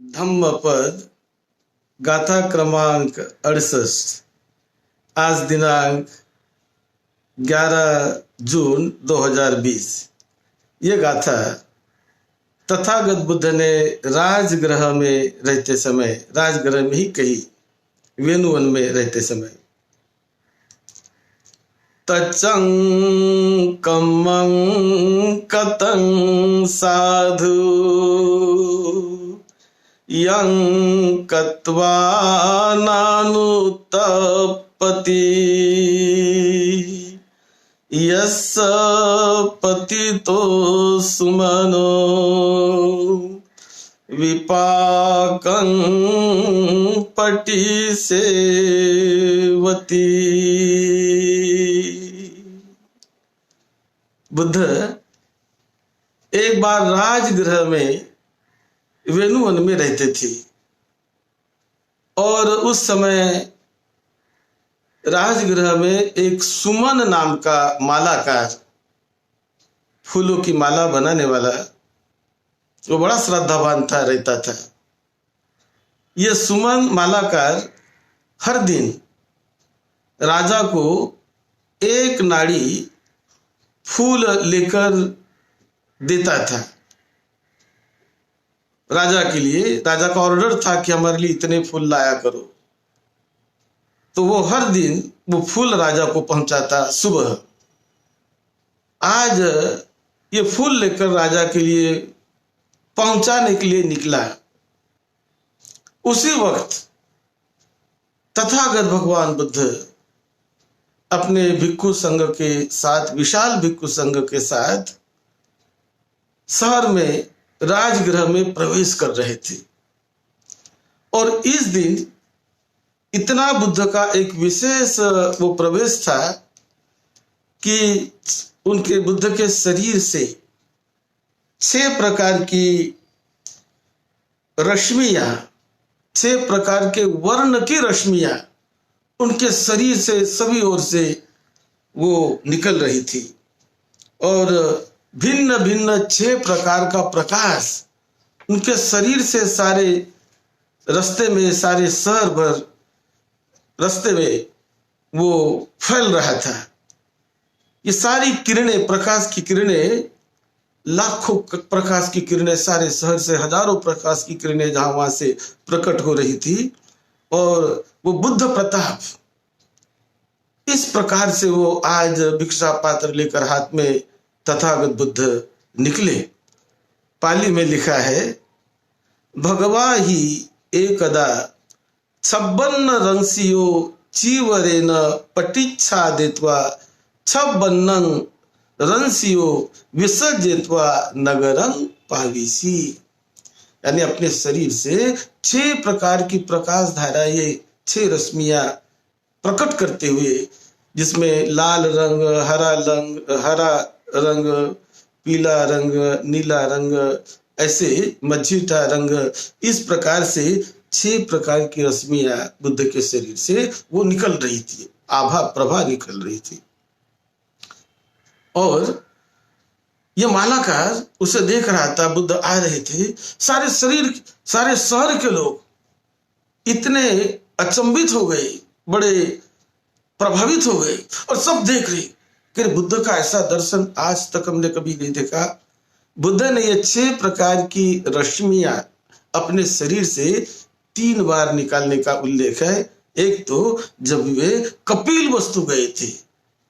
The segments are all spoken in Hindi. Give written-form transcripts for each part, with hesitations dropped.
धम्मपद गाथा क्रमांक 68। आज दिनांक 11 जून 2020। ये गाथा तथागत बुद्ध ने राजगृह में रहते समय, राजगृह में ही कही, वेणुवन में रहते समय। तचं कमं कतं साधु यं कत्वा नानुतपति यस्य पतितो सुमनो विपाकं पटि सेवति। बुद्ध एक बार राजगृह में वेणुवन में रहते थे और उस समय राजगृह में एक सुमन नाम का मालाकार, फूलों की माला बनाने वाला, वो बड़ा श्रद्धावान था, रहता था। ये सुमन मालाकार हर दिन राजा को एक नाड़ी फूल लेकर देता था। राजा के लिए, राजा का ऑर्डर था कि हमारे लिए इतने फूल लाया करो, तो वो हर दिन वो फूल राजा को पहुंचाता सुबह। आज ये फूल लेकर राजा के लिए पहुंचाने के लिए निकला। उसी वक्त तथागत भगवान बुद्ध अपने भिक्षु संघ के साथ, विशाल भिक्षु संघ के साथ शहर में राजगृह में प्रवेश कर रहे थे। और इस दिन इतना बुद्ध का एक विशेष वो प्रवेश था कि उनके, बुद्ध के शरीर से 6 प्रकार की रश्मियां, 6 प्रकार के वर्ण की रश्मियां उनके शरीर से सभी ओर से वो निकल रही थी और भिन्न भिन्न 6 प्रकार का प्रकाश उनके शरीर से सारे रास्ते में, सारे शहर भर रास्ते में वो फैल रहा था। ये सारी किरणें, प्रकाश की किरणें, लाखों प्रकाश की किरणें सारे शहर से, हजारों प्रकाश की किरणें जहां वहां से प्रकट हो रही थी। और वो बुद्ध प्रताप, इस प्रकार से वो आज भिक्षा पात्र लेकर हाथ में तथागत बुद्ध निकले। पाली में लिखा है, भगवा ही एकदा 56 रंसियो चीवरेन पटिच्छा देत्वा 56 रंसियो विसर्जित्वा नगरं पाविसी। यानी अपने शरीर से 6 प्रकार की प्रकाश धारा, ये 6 रश्मियां प्रकट करते हुए, जिसमें लाल रंग, हरा रंग, पीला रंग, नीला रंग, ऐसे मझीटा रंग, इस प्रकार से 6 प्रकार की रश्मियां बुद्ध के शरीर से वो निकल रही थी, आभा प्रभा निकल रही थी। और ये मालाकार उसे देख रहा था, बुद्ध आ रहे थे। सारे शहर के लोग इतने अचंभित हो गए, बड़े प्रभावित हो गए और सब देख रहे कि बुद्ध का ऐसा दर्शन आज तक हमने कभी नहीं देखा। बुद्ध ने ये 6 प्रकार की रश्मियां अपने शरीर से 3 बार निकालने का उल्लेख है। एक तो जब वे कपिल वस्तु गए थे,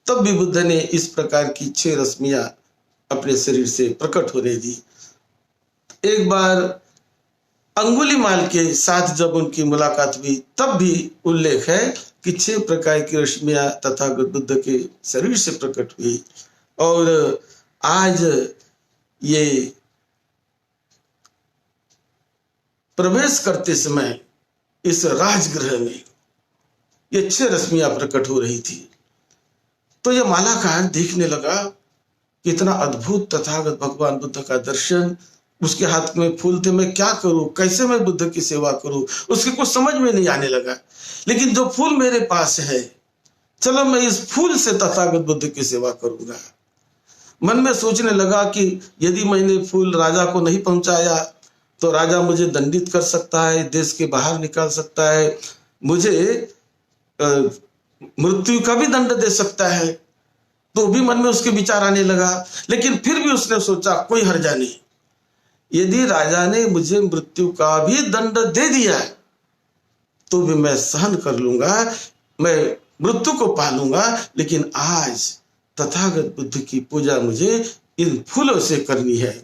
तब भी बुद्ध ने इस प्रकार की 6 रश्मियां अपने शरीर से प्रकट होने दी। एक बार अंगुलीमाल के साथ जब उनकी मुलाकात हुई, तब भी उल्लेख है कि 6 प्रकार की रश्मियां तथागत बुद्ध के शरीर से प्रकट हुई। और आज ये प्रवेश करते समय इस राजगृह में ये 6 रश्मियां प्रकट हो रही थी। तो ये मालाकार देखने लगा, कितना अद्भुत तथागत भगवान बुद्ध का दर्शन। उसके हाथ में फूल थे, मैं क्या करूं, कैसे मैं बुद्ध की सेवा करूं, उसके कुछ समझ में नहीं आने लगा। लेकिन जो फूल मेरे पास है, चलो मैं इस फूल से तथागत बुद्ध की सेवा करूंगा। मन में सोचने लगा कि यदि मैंने फूल राजा को नहीं पहुंचाया तो राजा मुझे दंडित कर सकता है, देश के बाहर निकाल सकता है, मुझे मृत्यु का भी दंड दे सकता है। तो भी मन में उसके विचार आने लगा, लेकिन फिर भी उसने सोचा कोई हर्जा नहीं, यदि राजा ने मुझे मृत्यु का भी दंड दे दिया तो भी मैं सहन कर लूंगा, मैं मृत्यु को पालूंगा, लेकिन आज तथागत बुद्ध की पूजा मुझे इन फूलों से करनी है।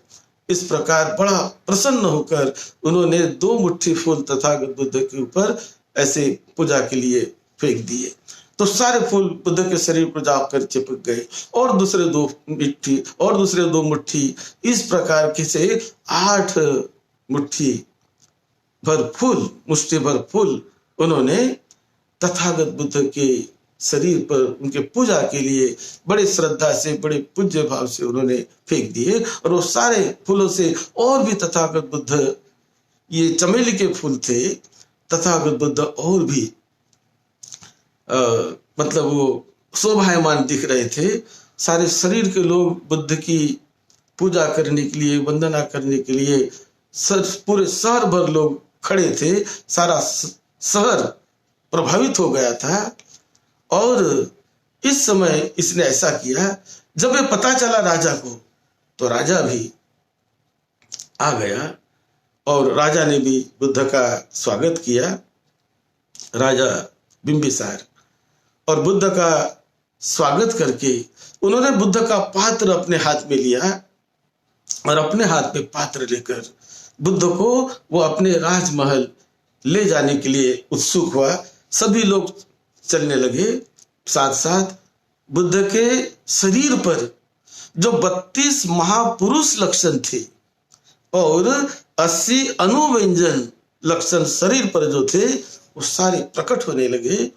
इस प्रकार बड़ा प्रसन्न होकर उन्होंने 2 मुट्ठी फूल तथागत बुद्ध के ऊपर ऐसे पूजा के लिए फेंक दिए। तो सारे फूल बुद्ध के शरीर पर जाकर चिपक गए, और दूसरे 2 मुट्ठी और दूसरे 2 मुट्ठी, इस प्रकार के से 8 मुट्ठी भर फूल, मुट्ठी भर फूल उन्होंने तथागत बुद्ध के शरीर पर उनके पूजा के लिए बड़े श्रद्धा से, बड़े पूज्य भाव से उन्होंने फेंक दिए। और वो सारे फूलों से और भी तथागत बुद्ध, ये चमेली के फूल थे, तथागत बुद्ध और भी मतलब वो शोभायमान दिख रहे थे। सारे शरीर के लोग बुद्ध की पूजा करने के लिए, वंदना करने के लिए पूरे शहर भर लोग खड़े थे। सारा शहर प्रभावित हो गया था। और इस समय इसने ऐसा किया, जब ये पता चला राजा को, तो राजा भी आ गया और राजा ने भी बुद्ध का स्वागत किया, राजा बिंबिसार। और बुद्ध का स्वागत करके उन्होंने बुद्ध का पात्र अपने हाथ में लिया, और अपने हाथ में पात्र लेकर बुद्ध को वो अपने राजमहल ले जाने के लिए उत्सुक हुआ। सभी लोग चलने लगे। साथ साथ बुद्ध के शरीर पर जो 32 महापुरुष लक्षण थे और 80 अनुव्यंजन लक्षण शरीर पर जो थे, वो सारे प्रकट होने लगे।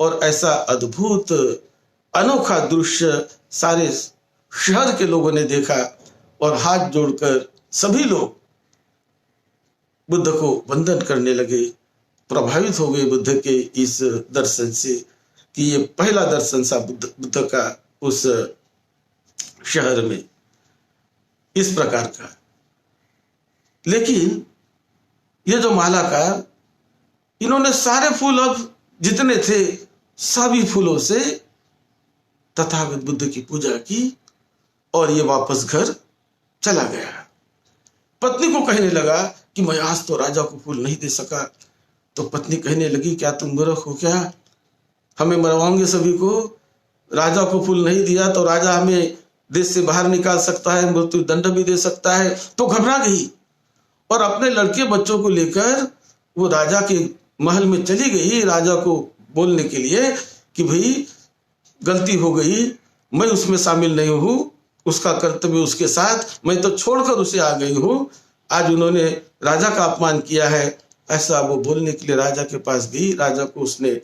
और ऐसा अद्भुत अनोखा दृश्य सारे शहर के लोगों ने देखा, और हाथ जोड़कर सभी लोग बुद्ध को वंदन करने लगे। प्रभावित हो गए बुद्ध के इस दर्शन से, कि ये पहला दर्शन था बुद्ध का उस शहर में, इस प्रकार का। लेकिन ये जो मालाकार, इन्होंने सारे फूल अब जितने थे सभी फूलों से तथागत बुद्ध की पूजा की, और ये वापस घर चला गया। पत्नी को कहने लगा कि मैं आज तो राजा को फूल नहीं दे सका। तो पत्नी कहने लगी, क्या तुम मूर्ख हो क्या, हमें मरवाओगे सभी को? राजा को फूल नहीं दिया तो राजा हमें देश से बाहर निकाल सकता है, मृत्यु दंड भी दे सकता है। तो घबरा गई और अपने लड़के बच्चों को लेकर वो राजा के महल में चली गई, राजा को बोलने के लिए कि भाई गलती हो गई, मैं उसमें शामिल नहीं हूँ, उसका कर्तव्य उसके साथ, मैं तो छोड़कर उसे आ गई हूँ, आज उन्होंने राजा का अपमान किया है। ऐसा वो बोलने के लिए राजा के पास गई। राजा को उसने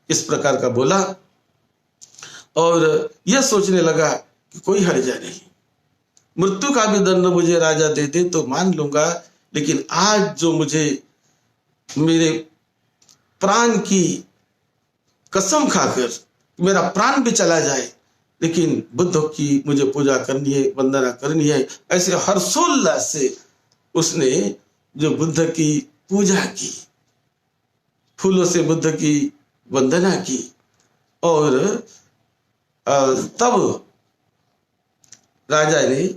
इस प्रकार का बोला, और यह सोचने लगा कि कोई हर्जा नहीं, मृत्यु का भी दंड मुझे राजा दे दे तो मान लूंगा, लेकिन आज जो मुझे मेरे प्राण की कसम खाकर मेरा प्राण भी चला जाए, लेकिन बुद्ध की मुझे पूजा करनी है, वंदना करनी है। ऐसे हर्षोल्लास से उसने जो बुद्ध की पूजा की, फूलों से बुद्ध की वंदना की, और तब राजा ने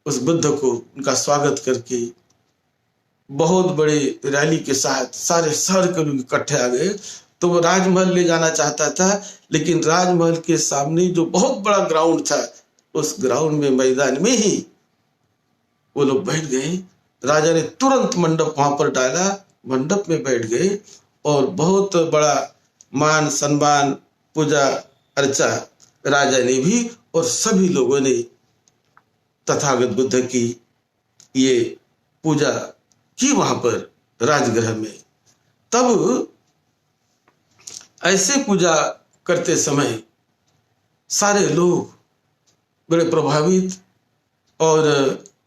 उस बुद्ध को उनका स्वागत करके बहुत बड़े रैली के साथ सारे शहर के लोग इकट्ठे आ गए। तो वो राजमहल ले जाना चाहता था, लेकिन राजमहल के सामने जो बहुत बड़ा ग्राउंड था, उस ग्राउंड में, मैदान में ही वो लोग बैठ गए। राजा ने तुरंत मंडप वहां पर डाला, मंडप में बैठ गए, और बहुत बड़ा मान सम्मान, पूजा अर्चा राजा ने भी और सभी लोगों ने तथागत बुद्ध की ये पूजा की वहां पर राजगृह में। तब ऐसे पूजा करते समय सारे लोग बड़े प्रभावित, और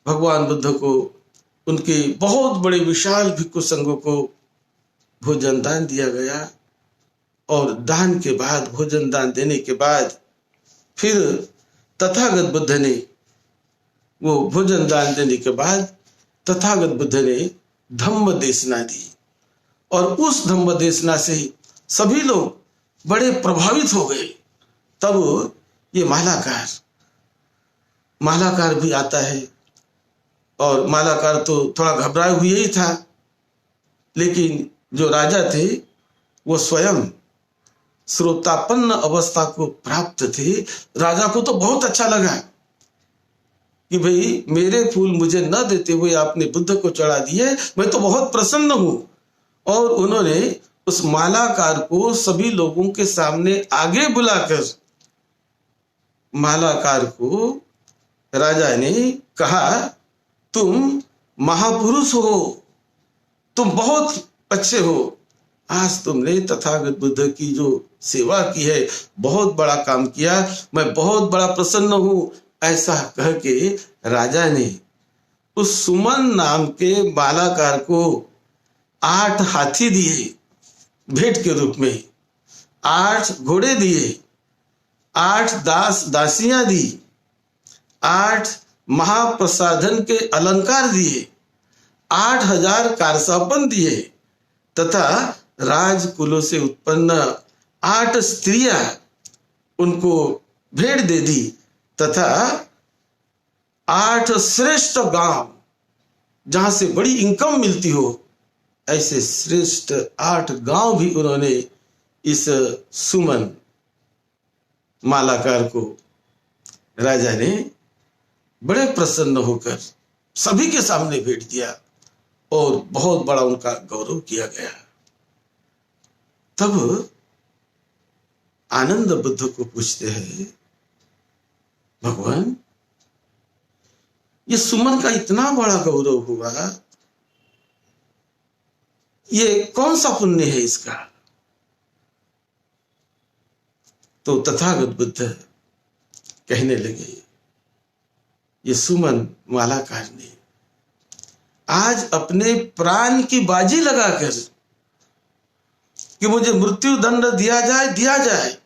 भगवान बुद्ध को, उनके बहुत बड़े विशाल भिक्षु संघों को भोजन दान दिया गया। और दान के बाद, भोजन दान देने के बाद, फिर तथागत बुद्ध ने, वो भोजन दान देने के बाद तथागत बुद्ध ने धम्म देशना दी, और उस धम्म देशना से सभी लोग बड़े प्रभावित हो गए। तब ये मालाकार भी आता है, और मालाकार तो थोड़ा घबराए हुए ही था, लेकिन जो राजा थे वो स्वयं श्रोतापन्न अवस्था को प्राप्त थे। राजा को तो बहुत अच्छा लगा कि भाई मेरे फूल मुझे न देते हुए आपने बुद्ध को चढ़ा दिए, मैं तो बहुत प्रसन्न हूं। और उन्होंने उस मालाकार को सभी लोगों के सामने आगे बुलाकर मालाकार को राजा ने कहा, तुम महापुरुष हो, तुम बहुत अच्छे हो, आज तुमने तथागत बुद्ध की जो सेवा की है बहुत बड़ा काम किया, मैं बहुत बड़ा प्रसन्न हूं। ऐसा कह के राजा ने उस सुमन नाम के मालाकार को 8 हाथी दिए भेंट के रूप में, 8 घोड़े दिए, 8 दासियां दी, 8 महाप्रसाधन के अलंकार दिए, 8000 कारसापन दिए, तथा राजकुलों से उत्पन्न 8 स्त्रियां उनको भेंट दे दी, तथा 8 श्रेष्ठ गांव जहां से बड़ी इनकम मिलती हो, ऐसे श्रेष्ठ 8 गांव भी उन्होंने इस सुमन मालाकार को, राजा ने बड़े प्रसन्न होकर सभी के सामने भेंट दिया और बहुत बड़ा उनका गौरव किया गया। तब आनंद बुद्ध को पूछते हैं, भगवान ये सुमन का इतना बड़ा गौरव हुआ, ये कौन सा पुण्य है इसका? तो तथागत बुद्ध कहने लगे, ये सुमन मालाकार ने आज अपने प्राण की बाजी लगाकर कि मुझे मृत्यु दंड दिया जाए,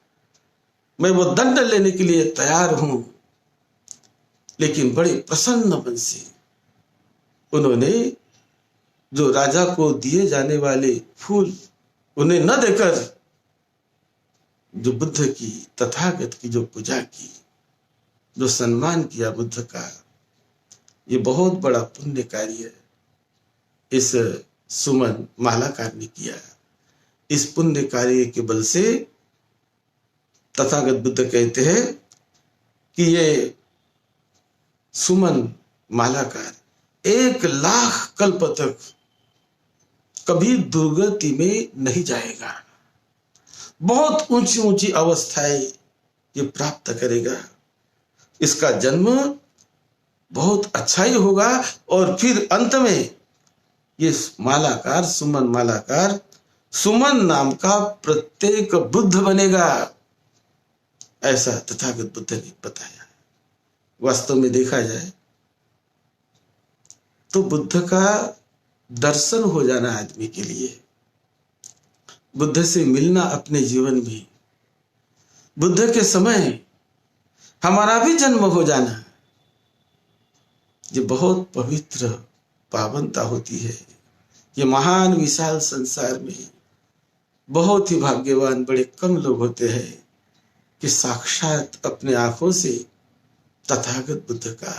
मैं वो दंड लेने के लिए तैयार हूं, लेकिन बड़े प्रसन्न मन से उन्होंने जो राजा को दिए जाने वाले फूल उन्हें न देकर जो बुद्ध की, तथागत की जो पूजा की, जो सम्मान किया बुद्ध का, ये बहुत बड़ा पुण्य कार्य इस सुमन मालाकार ने किया। इस पुण्य कार्य के बल से तथागत बुद्ध कहते हैं कि ये सुमन मालाकार 1 लाख कल्प तक कभी दुर्गति में नहीं जाएगा, बहुत ऊंची ऊंची अवस्थाएं ये प्राप्त करेगा। इसका जन्म बहुत अच्छा ही होगा, और फिर अंत में ये मालाकार, सुमन मालाकार, सुमन नाम का प्रत्येक बुद्ध बनेगा, ऐसा तथागत बुद्ध ने बताया। वास्तव में देखा जाए तो बुद्ध का दर्शन हो जाना आदमी के लिए, बुद्ध से मिलना अपने जीवन में, बुद्ध के समय हमारा भी जन्म हो जाना, ये बहुत पवित्र पावनता होती है। ये महान विशाल संसार में बहुत ही भाग्यवान बड़े कम लोग होते हैं कि साक्षात अपने आंखों से तथागत बुद्ध का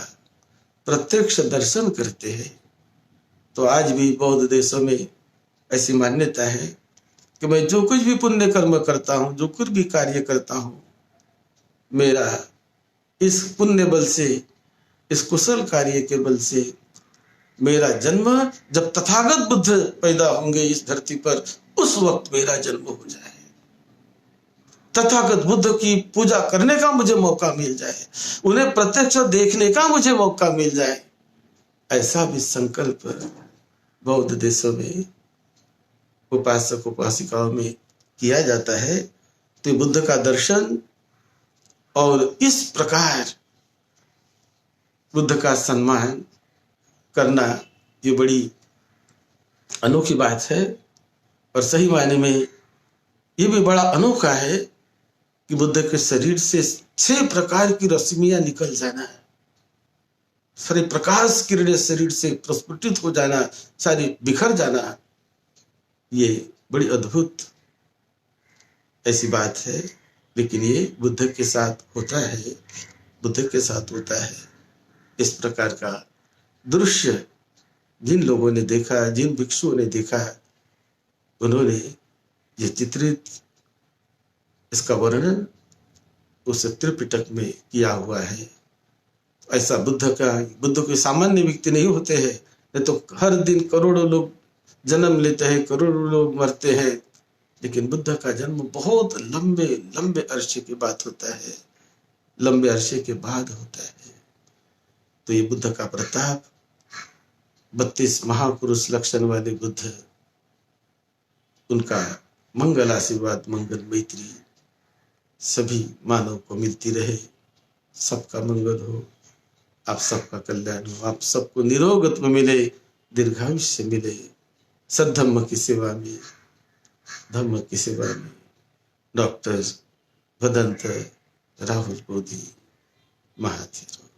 प्रत्यक्ष दर्शन करते हैं। तो आज भी बौद्ध देशों में ऐसी मान्यता है कि मैं जो कुछ भी पुण्य कर्म करता हूं, जो कुछ भी कार्य करता हूं, मेरा इस पुण्य बल से, इस कुशल कार्य के बल से मेरा जन्म जब तथागत बुद्ध पैदा होंगे इस धरती पर, उस वक्त मेरा जन्म हो जाए, तथागत बुद्ध की पूजा करने का मुझे मौका मिल जाए, उन्हें प्रत्यक्ष देखने का मुझे मौका मिल जाए, ऐसा भी संकल्प बौद्ध देशों में उपासक उपासिकाओं में किया जाता है। तो बुद्ध का दर्शन और इस प्रकार बुद्ध का सम्मान करना ये बड़ी अनोखी बात है, और सही मायने में ये भी बड़ा अनोखा है कि बुद्ध के शरीर से 6 प्रकार की रश्मियां निकल जाना है। सारे प्रकाश किरणें शरीर से प्रस्फुटित हो जाना, सारी बिखर जाना, ये बड़ी अद्भुत ऐसी बात है। लेकिन ये बुद्ध के साथ होता है, बुद्ध के साथ होता है। इस प्रकार का दृश्य जिन लोगों ने देखा, जिन भिक्षुओं ने देखा, उन्होंने ये चित्रित इसका वर्णन उस त्रिपिटक में किया हुआ है। ऐसा बुद्ध कोई सामान्य व्यक्ति नहीं होते हैं, नहीं तो हर दिन करोड़ों लोग जन्म लेते हैं, करोड़ों लोग मरते हैं, लेकिन बुद्ध का जन्म बहुत लंबे लंबे अरसे के बाद होता है, लंबे अरसे के बाद होता है। तो ये बुद्ध का प्रताप, 32 महापुरुष लक्षण वाले बुद्ध, उनका मंगल आशीर्वाद, मंगल मैत्री सभी मानव को मिलती रहे। सबका मंगल हो, आप सबका कल्याण हो, आप सबको निरोगत्व मिले, दीर्घायुष्य मिले, सद्धम्म की सेवा में, धम्म की सेवा में। डॉक्टर भदंत राहुल बोधी महाथेरो।